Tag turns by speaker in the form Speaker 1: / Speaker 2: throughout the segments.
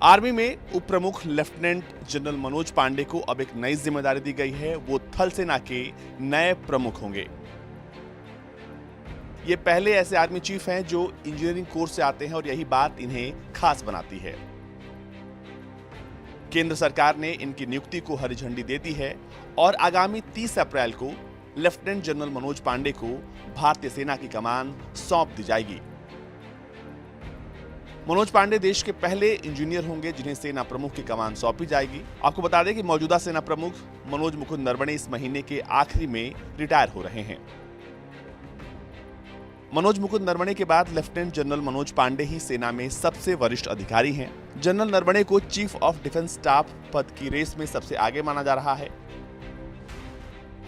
Speaker 1: Army में उप प्रमुख लेफ्टिनेंट जनरल मनोज पांडे को अब एक नई जिम्मेदारी दी गई है। वो थल सेना के नए प्रमुख होंगे। ये पहले ऐसे आर्मी चीफ हैं जो इंजीनियरिंग कोर्स से आते हैं और यही बात इन्हें खास बनाती है। केंद्र सरकार ने इनकी नियुक्ति को हरी झंडी दे दी है और आगामी 30 अप्रैल को लेफ्टिनेंट जनरल मनोज पांडे को भारतीय सेना की कमान सौंप दी जाएगी। मनोज पांडे देश के पहले इंजीनियर होंगे जिन्हें सेना प्रमुख की कमान सौंपी जाएगी। आपको बता दें कि मौजूदा सेना प्रमुख मनोज मुकुंद नरवणे इस महीने के आखिरी में रिटायर हो रहे हैं। मनोज मुकुंद नरवणे के बाद लेफ्टिनेंट जनरल मनोज पांडे ही सेना में सबसे वरिष्ठ अधिकारी हैं। जनरल नरवणे को चीफ ऑफ डिफेंस स्टाफ पद की रेस में सबसे आगे माना जा रहा है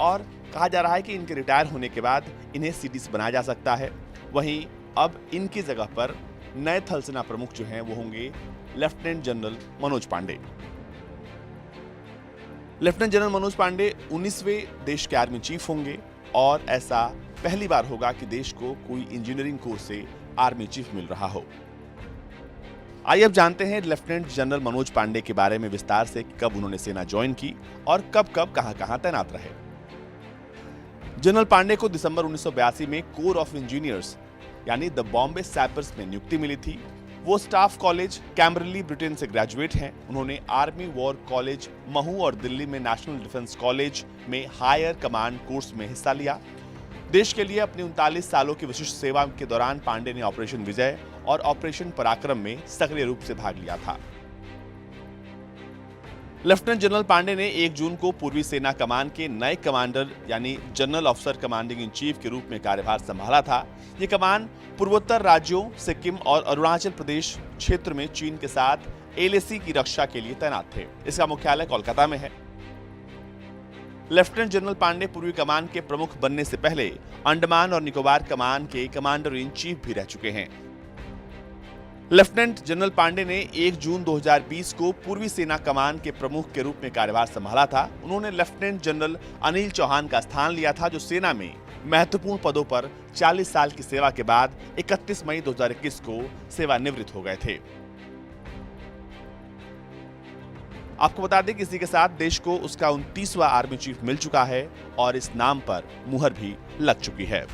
Speaker 1: और कहा जा रहा है कि इनके रिटायर होने के बाद इन्हें सीडीएस बनाया जा सकता है। वहीं अब इनकी जगह पर नए थल सेना प्रमुख जो हैं वो होंगे lieutenant general Manoj Pande. Lieutenant general Manoj Pande 19वें देश के आर्मी चीफ होंगे और ऐसा पहली बार होगा कि देश को कोई इंजीनियरिंग कोर्स से आर्मी चीफ मिल रहा हो। आइए अब जानते हैं लेफ्टिनेंट जनरल मनोज पांडे के बारे में विस्तार से, कब उन्होंने सेना ज्वाइन की और कब कब कहां तैनात रहे। जनरल पांडे को दिसंबर 1982 में कोर ऑफ इंजीनियर्स यानी द बॉम्बे सैपर्स में नियुक्ति मिली थी। वो स्टाफ कॉलेज कैम्ब्रली ब्रिटेन से ग्रेजुएट हैं। उन्होंने आर्मी वॉर कॉलेज महू और दिल्ली में नेशनल डिफेंस कॉलेज में हायर कमांड कोर्स में हिस्सा लिया। देश के लिए अपनी 39 सालों की विशिष्ट सेवा के दौरान पांडे ने ऑपरेशन विजय और ऑपरेशन पराक्रम में सक्रिय रूप से भाग लिया था। लेफ्टिनेंट जनरल पांडे ने 1 जून को पूर्वी सेना कमान के नए कमांडर यानी general officer commanding in chief के रूप में कार्यभार संभाला था। ये कमान पूर्वोत्तर राज्यों सिक्किम और अरुणाचल प्रदेश क्षेत्र में चीन के साथ एलएसी की रक्षा के लिए तैनात थे। इसका मुख्यालय कोलकाता में है। लेफ्टिनेंट जनरल पांडे पूर्वी कमान के प्रमुख बनने से पहले अंडमान और निकोबार कमान के कमांडर इन चीफ भी रह चुके हैं। लेफ्टिनेंट जनरल पांडे ने 1 जून 2020 को पूर्वी सेना कमान के प्रमुख के रूप में कार्यभार संभाला था। उन्होंने लेफ्टिनेंट जनरल अनिल चौहान का स्थान लिया था जो सेना में महत्वपूर्ण पदों पर 40 साल की सेवा के बाद 31 मई 2021 को सेवानिवृत्त हो गए थे। आपको बता दें कि इसी के साथ देश को उसका 29वां आर्मी चीफ मिल चुका है और इस नाम पर मुहर भी लग चुकी है।